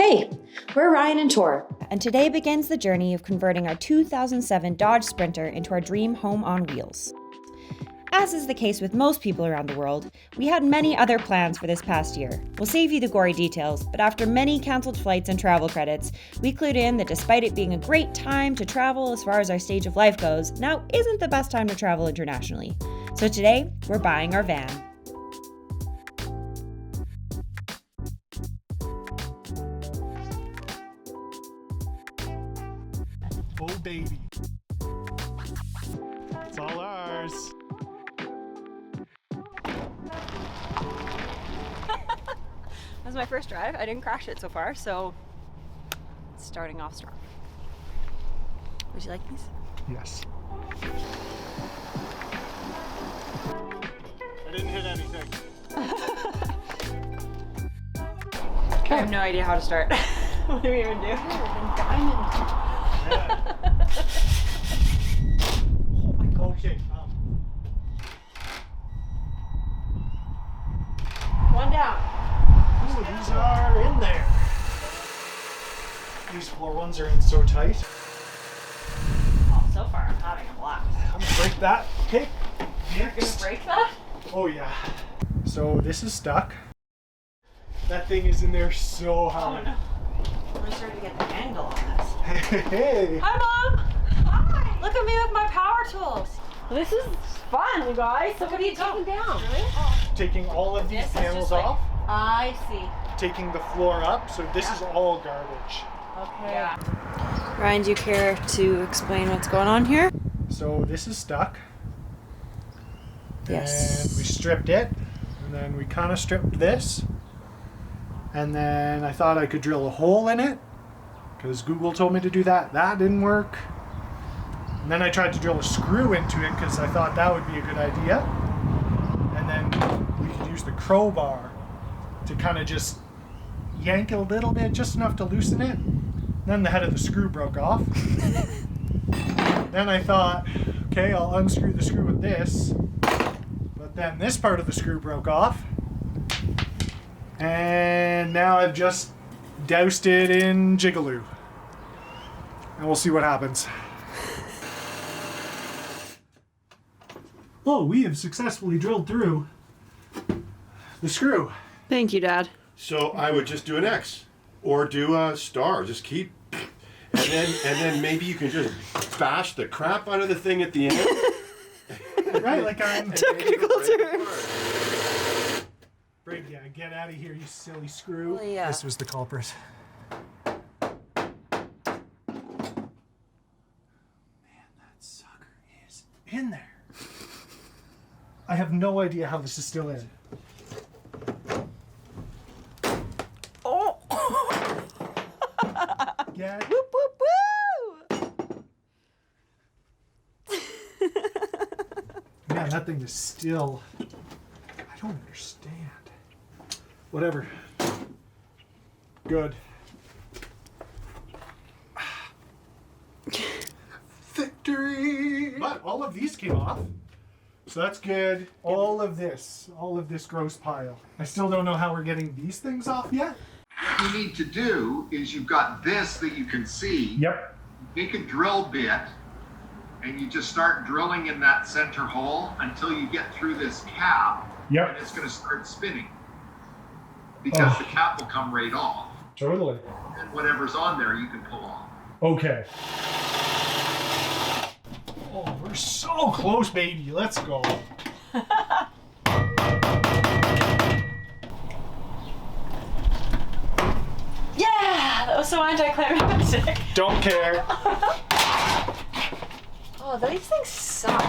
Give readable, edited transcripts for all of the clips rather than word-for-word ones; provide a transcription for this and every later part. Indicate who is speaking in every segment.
Speaker 1: Hey, we're Ryan and Tor.
Speaker 2: And today begins the journey of converting our 2007 Dodge Sprinter into our dream home on wheels. As is the case with most people around the world, we had many other plans for this past year. We'll save you the gory details, but after many cancelled flights and travel credits, we clued in that despite it being a great time to travel as far as our stage of life goes, now isn't the best time to travel internationally. So today, we're buying our van.
Speaker 3: Oh baby, it's all ours.
Speaker 2: That was my first drive. I didn't crash it so far, so it's starting off strong. Would you like these?
Speaker 3: Yes. I didn't hit anything.
Speaker 2: I have no idea how to start. What do we even do? Diamond.
Speaker 3: Yeah. Oh my god. Okay.
Speaker 2: One down.
Speaker 3: Ooh, these are in there. These floor ones are in so tight.
Speaker 2: Oh, so far I'm having a blast.
Speaker 3: I'm gonna break that. Okay.
Speaker 2: You're gonna break that?
Speaker 3: Oh yeah. So this is stuck. That thing is in there so hard.
Speaker 2: Oh no. I'm starting to get the angle on this.
Speaker 3: Hey.
Speaker 2: Hi, Mom! Hi! Look at me with my power tools. This is fun, you guys. So what are you taking down? Really?
Speaker 3: Taking all of these panels off.
Speaker 2: I see.
Speaker 3: Taking the floor up. So this is all garbage.
Speaker 2: Okay. Yeah. Ryan, do you care to explain what's going on here?
Speaker 3: So this is stuck.
Speaker 2: Yes.
Speaker 3: And we stripped it. And then we kind of stripped this. And then I thought I could drill a hole in it because Google told me to do that. That didn't work. And then I tried to drill a screw into it because I thought that would be a good idea. And then we could use the crowbar to kind of just yank it a little bit, just enough to loosen it. Then the head of the screw broke off. Then I thought, okay, I'll unscrew the screw with this. But then this part of the screw broke off. And now I've just doused it in Jigaloo. And we'll see what happens. Oh, we have successfully drilled through the screw.
Speaker 2: Thank you, Dad.
Speaker 4: So I would just do an X or do a star. Just keep, and then maybe you can just bash the crap out of the thing at the end.
Speaker 3: Right, like I'm
Speaker 2: Technical term.
Speaker 3: Break, yeah, get out of here, you silly screw.
Speaker 2: Well, yeah.
Speaker 3: This was the culprit. Man, that sucker is in there. I have no idea how this is still in.
Speaker 2: Oh!
Speaker 3: Yeah.
Speaker 2: Whoop, whoop, woo!
Speaker 3: Man, that thing is still... I don't understand. Whatever. Good. Victory! But all of these came off. So that's good. All of this gross pile. I still don't know how we're getting these things off yet.
Speaker 5: What you need to do is you've got this that you can see.
Speaker 3: Yep.
Speaker 5: Take a drill bit and you just start drilling in that center hole until you get through this cap.
Speaker 3: Yep.
Speaker 5: And it's going to start spinning. Because the cap will come right off.
Speaker 3: Totally.
Speaker 5: And whatever's on there you can pull off.
Speaker 3: Okay. Oh, we're so close, baby. Let's go.
Speaker 2: Yeah! That was so anticlimactic.
Speaker 3: Don't care.
Speaker 2: Oh, these things suck.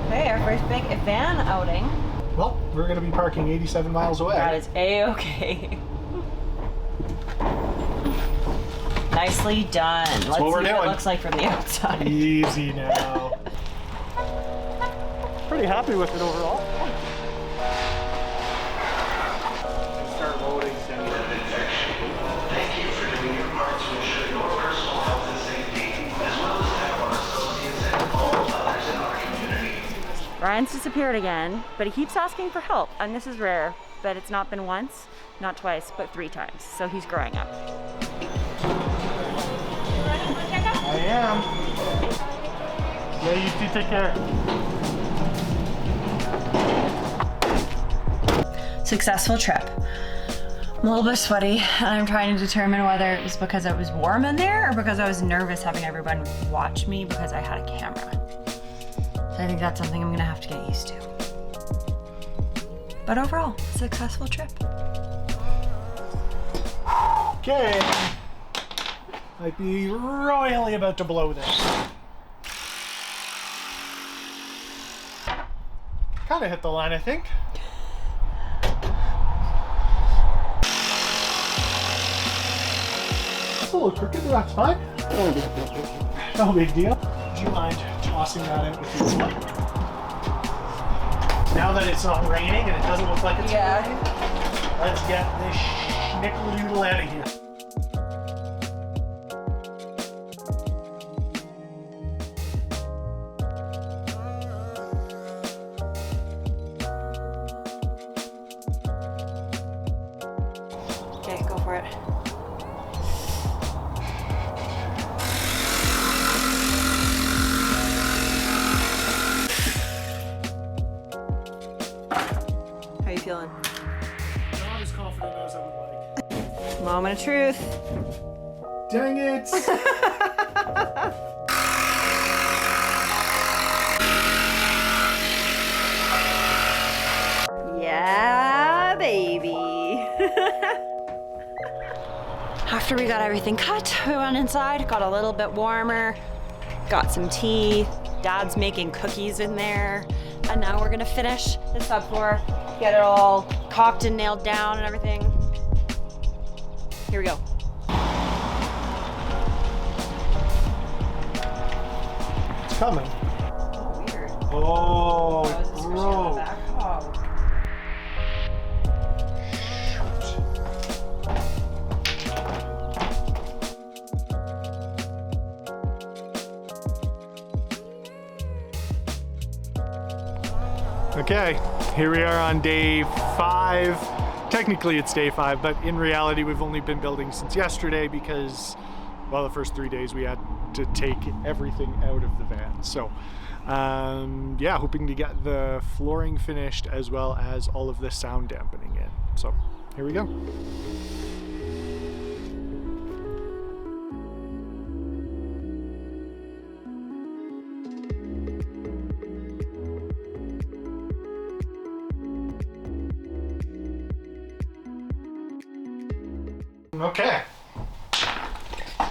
Speaker 2: Okay, our first big van outing.
Speaker 3: Well, we're going to be parking 87 miles away.
Speaker 2: That is A-okay. Nicely done. Let's
Speaker 3: what
Speaker 2: see
Speaker 3: we're
Speaker 2: what it
Speaker 3: doing.
Speaker 2: looks like from the outside.
Speaker 3: Easy now. Pretty happy with it overall.
Speaker 2: Ryan's disappeared again, but he keeps asking for help, and this is rare, but it's not been once, not twice, but 3 times, so he's growing up.
Speaker 3: I am. Yeah, you two take care.
Speaker 2: Successful trip. I'm a little bit sweaty, and I'm trying to determine whether it was because it was warm in there or because I was nervous having everyone watch me because I had a camera. So I think that's something I'm gonna have to get used to. But overall, successful trip.
Speaker 3: Okay. Might be royally about to blow this. Kind of hit the line, I think. It's a little crooked, but that's fine. No big deal. Do you mind tossing that out with your foot? Now that it's not raining and it doesn't look like it's raining, let's get this schnickle-doodle out of here.
Speaker 2: Okay, go for it. How are you feeling?
Speaker 3: Not as confident as I would like.
Speaker 2: Moment of truth.
Speaker 3: Dang it!
Speaker 2: Yeah, baby. After we got everything cut, we went inside, got a little bit warmer, got some tea. Dad's making cookies in there. And now we're gonna finish the subfloor, get it all caulked and nailed down and everything. Here we go.
Speaker 3: It's coming.
Speaker 2: Oh, weird.
Speaker 3: Oh, it broke. Okay, here we are on day 5. Technically it's day 5, but in reality we've only been building since yesterday because, well, the first 3 days we had to take everything out of the van. So yeah, hoping to get the flooring finished as well as all of the sound dampening in. So here we go. Okay,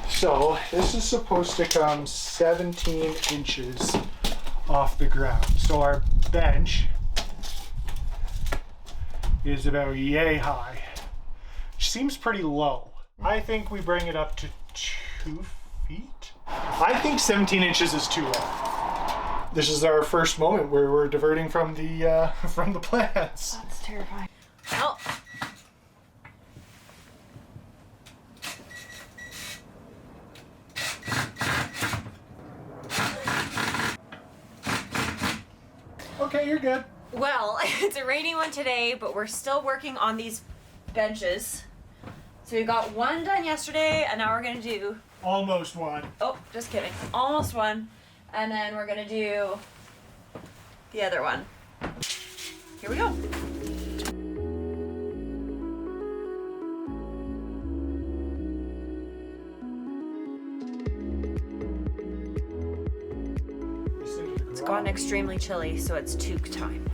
Speaker 3: so this is supposed to come 17 inches off the ground. So our bench is about yay high, which seems pretty low. I think we bring it up to 2 feet. I think 17 inches is too low. This is our first moment where we're diverting from the plans.
Speaker 2: That's terrifying. Well,
Speaker 3: Okay, you're good.
Speaker 2: well, it's a rainy one today, but we're still working on these benches. So we got one done yesterday, and now we're gonna do,
Speaker 3: Almost one.
Speaker 2: oh, just kidding, almost one. And then we're gonna do the other one. Here we go. It's gotten extremely chilly, so it's toque time.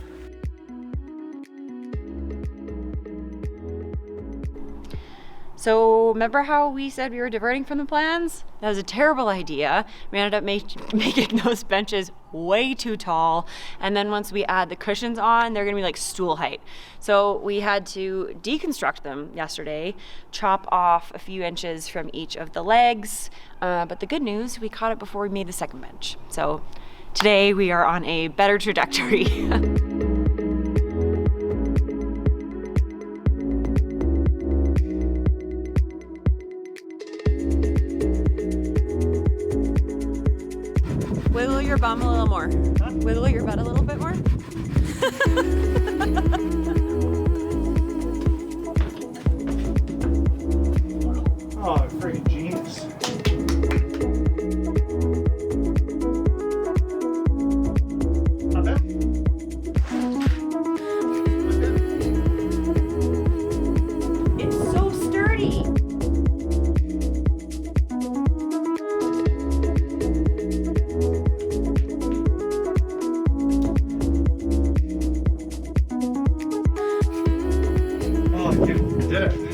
Speaker 2: So remember how we said we were diverting from the plans? That was a terrible idea. We ended up making those benches way too tall. And then once we add the cushions on, they're gonna be like stool height. So we had to deconstruct them yesterday, chop off a few inches from each of the legs. But the good news, we caught it before we made the second bench. So today we are on a better trajectory. Wiggle your bum a little more. Wiggle your butt a little bit more.
Speaker 3: Oh, freaking genius. Not bad.
Speaker 2: It's so sturdy.
Speaker 3: Oh, you did it.